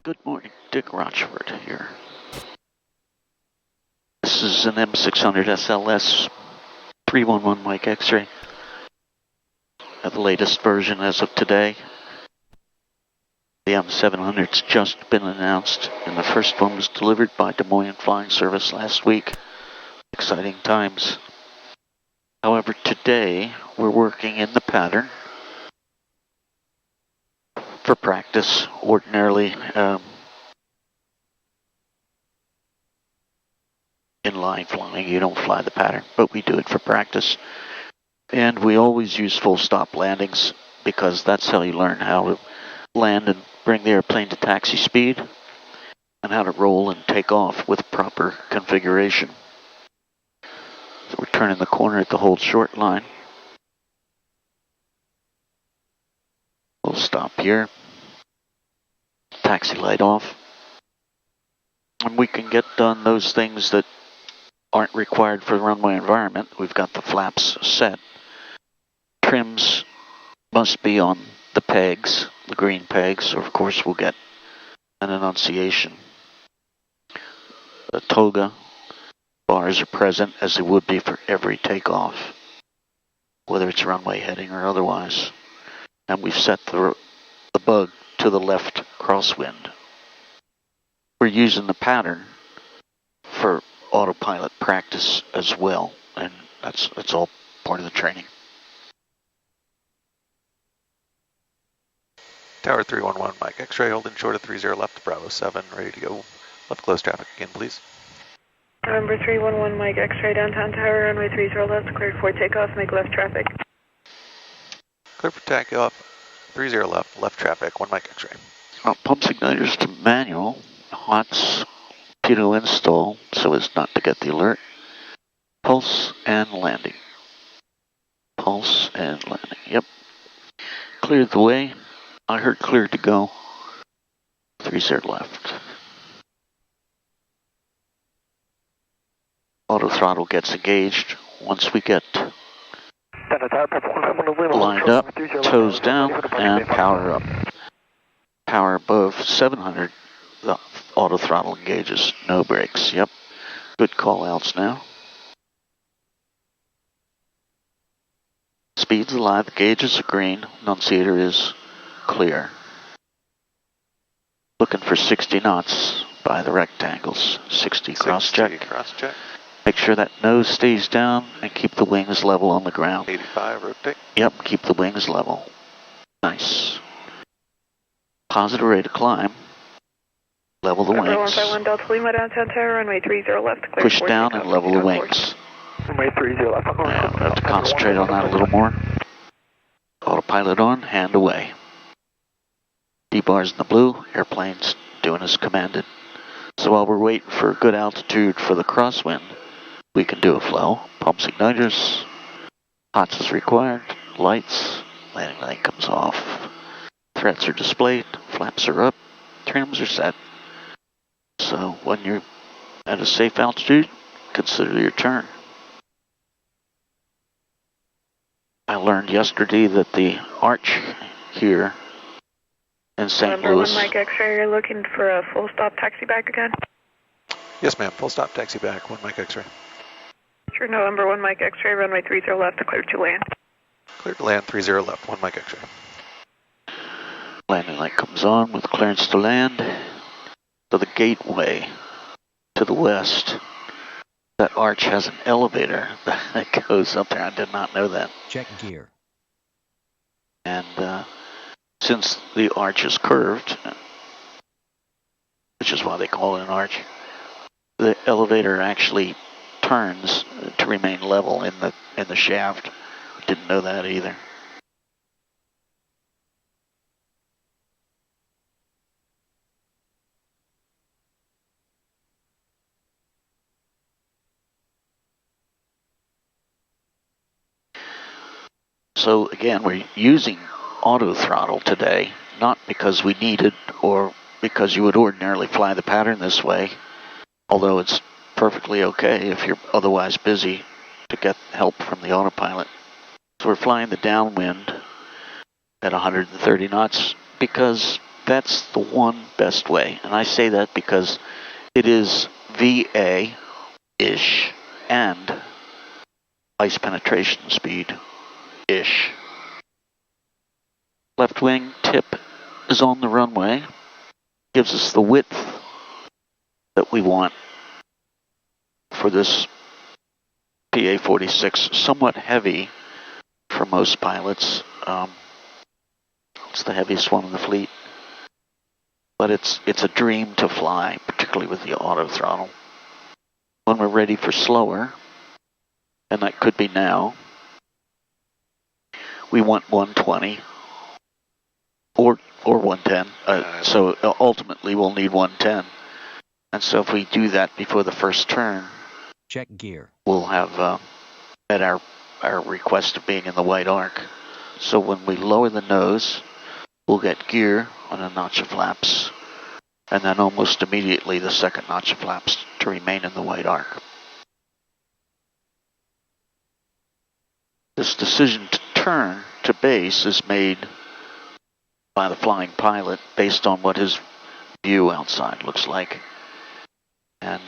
Good morning, Dick Rochfort here. This is an M600 SLS 311 Mike X-ray. The latest version as of today. The M700's just been announced, and the first one was delivered by Des Moines Flying Service last week. Exciting times. However, today we're working in the pattern for practice. Ordinarily, inline flying, you don't fly the pattern, but we do it for practice. And we always use full stop landings because that's how you learn how to land and bring the airplane to taxi speed and how to roll and take off with proper configuration. So we're turning the corner at the hold short line. We'll stop here. Taxi light off. And we can get done those things that aren't required for the runway environment. We've got the flaps set. Trims must be on the pegs, the green pegs, or of course we'll get an annunciation. The toga bars are present as they would be for every takeoff, whether it's runway heading or otherwise. And we've set the bug to the left crosswind. We're using the pattern for autopilot practice as well, and that's all part of the training. Tower 311, Mike X-ray, holding short of 30 left, Bravo 7, ready to go. Left close traffic again, please. November 311, Mike X-ray, downtown tower, runway 30 left, cleared for takeoff, make left traffic. Clear for takeoff, 30 left traffic, 1 Mike X-ray. Pump igniters to manual, hots, pitot install so as not to get the alert. Pulse and landing. Pulse and landing, yep. Cleared the way. I heard cleared to go. 30 left. Auto throttle gets engaged once we get lined up, toes down, and power up. Power above 700, the auto throttle engages, no brakes, yep. Good call outs now. Speed's alive, the gauges are green, annunciator is clear. Looking for 60 knots by the rectangles. 60 cross-check. Cross-check. Make sure that nose stays down and keep the wings level on the ground. 85, rotate. Yep, keep the wings level. Nice. Positive rate of climb. Level the wings. 151 Delta Lima, downtown tower, runway 30 left, cleared Push for down takeoff, and level the down wings. Runway 30 left. Yeah, we'll have to concentrate on that a little more. Autopilot on, hand away. D-bars in the blue, airplane's doing as commanded. So while we're waiting for good altitude for the crosswind, we can do a flow. Pumps igniters, hots is required, lights, landing light comes off. Threats are displayed, flaps are up, trims are set. So when you're at a safe altitude, consider your turn. I learned yesterday that the arch here in St. November Louis. 1 Mike X-ray, you're looking for a full stop taxi back again? Yes, ma'am. Full stop, taxi back, 1 Mike X-ray. Sure, November 1 Mike X-ray, runway 30 left, cleared to land. Clear to land, 30 left, 1 Mike X-ray. Landing light comes on with clearance to land. So the gateway to the west, that arch has an elevator that goes up there. I did not know that. Check gear. And since the arch is curved, which is why they call it an arch, the elevator actually turns to remain level in the shaft. Didn't know that either. So again, we're using auto throttle today, not because we need it or because you would ordinarily fly the pattern this way, although it's perfectly okay if you're otherwise busy to get help from the autopilot. So we're flying the downwind at 130 knots because That's the one best way. And I say that because it is VA-ish and ice penetration speed-ish. Left wing tip is on the runway. Gives us the width that we want for this PA46. Somewhat heavy for most pilots. It's the heaviest one in the fleet. But it's a dream to fly, particularly with the auto throttle. When we're ready for slower, and that could be now, we want 120 or 110. So ultimately we'll need 110. And so if we do that before the first turn, check gear. We'll have met our request of being in the white arc. So when we lower the nose, we'll get gear on a notch of flaps, and then almost immediately the second notch of flaps to remain in the white arc. This decision to turn to base is made by the flying pilot based on what his view outside looks like. And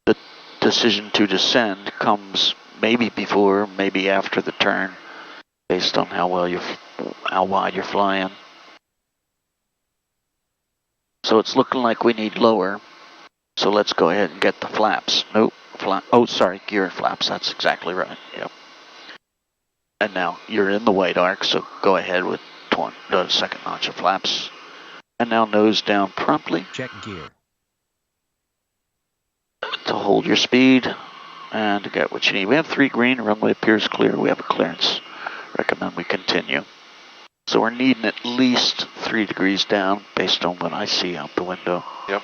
the decision to descend comes maybe before, maybe after the turn, based on how wide you're flying. So it's looking like we need lower. So let's go ahead and get the flaps. Nope, gear and flaps. That's exactly right. Yep. And now you're in the white arc, so go ahead with the second notch of flaps. And now nose down promptly. Check gear. To hold your speed and to get what you need. We have 3 green, runway appears clear, we have a clearance. Recommend we continue. So we're needing at least 3 degrees down based on what I see out the window. Yep.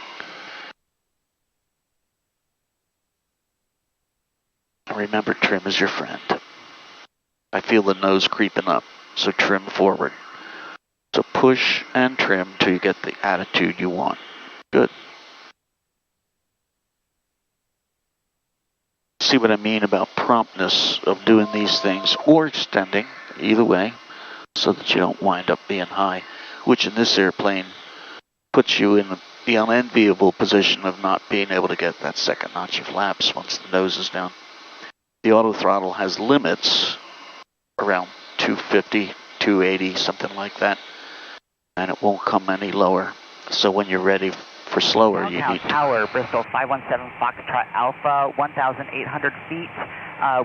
And remember, trim is your friend. I feel the nose creeping up, so trim forward. So push and trim till you get the attitude you want. Good. See what I mean about promptness of doing these things or extending, either way, so that you don't wind up being high, which in this airplane puts you in the unenviable position of not being able to get that second notch of flaps once the nose is down. The auto throttle has limits around 250, 280, something like that, and it won't come any lower. So when you're ready for slower, you need to... Tower, Bristol 517 Foxtrot Alpha, 1,800 feet.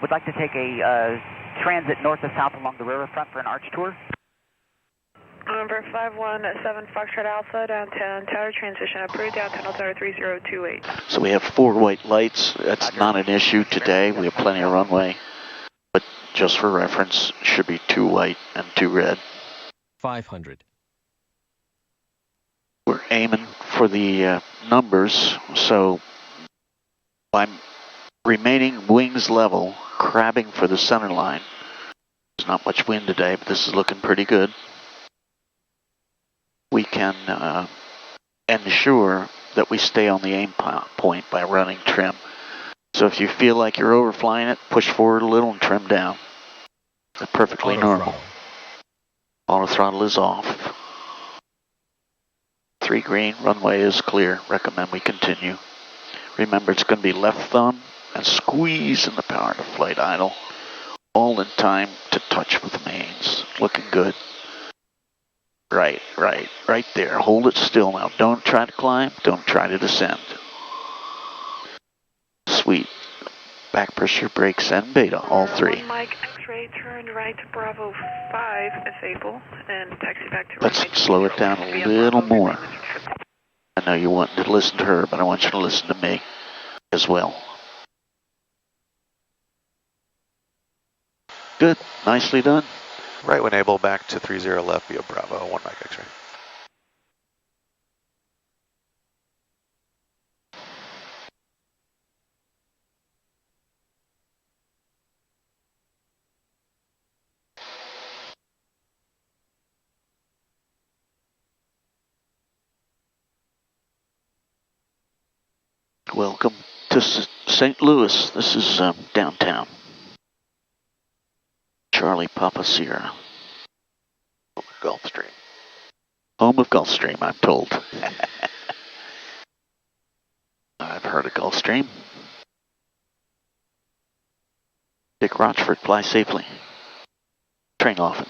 Would like to take a transit north to south along the riverfront for an arch tour. Number 517 Foxtrot Alpha, downtown tower, transition approved, downtown tower 3028. So we have 4 white lights. That's not an issue today. We have plenty of runway. But just for reference, it should be 2 white and 2 red. 500. We're aiming for the numbers, so by remaining wings level, crabbing for the center line. There's not much wind today, but this is looking pretty good. We can ensure that we stay on the aim point by running trim. So if you feel like you're overflying it, push forward a little and trim down. That's perfectly normal. Auto throttle is off. 3 green, runway is clear. Recommend we continue. Remember, it's going to be left thumb and squeeze in the power to flight idle. All in time to touch with mains. Looking good. Right there. Hold it still now. Don't try to climb. Don't try to descend. Sweet. Back pressure, brakes, and beta, all 3. Mike, X-ray, turn right to Bravo 5 if able, and taxi back to... Let's slow it down a little more. I know you want to listen to her, but I want you to listen to me as well. Good. Nicely done. Right when able, back to 30 left via Bravo, 1 Mike X-ray. Welcome to St. Louis. This is downtown. Charlie Papa Sierra. Gulf Stream. Home of Gulfstream, I'm told. I've heard of Gulfstream. Dick Rochfort, fly safely. Train often.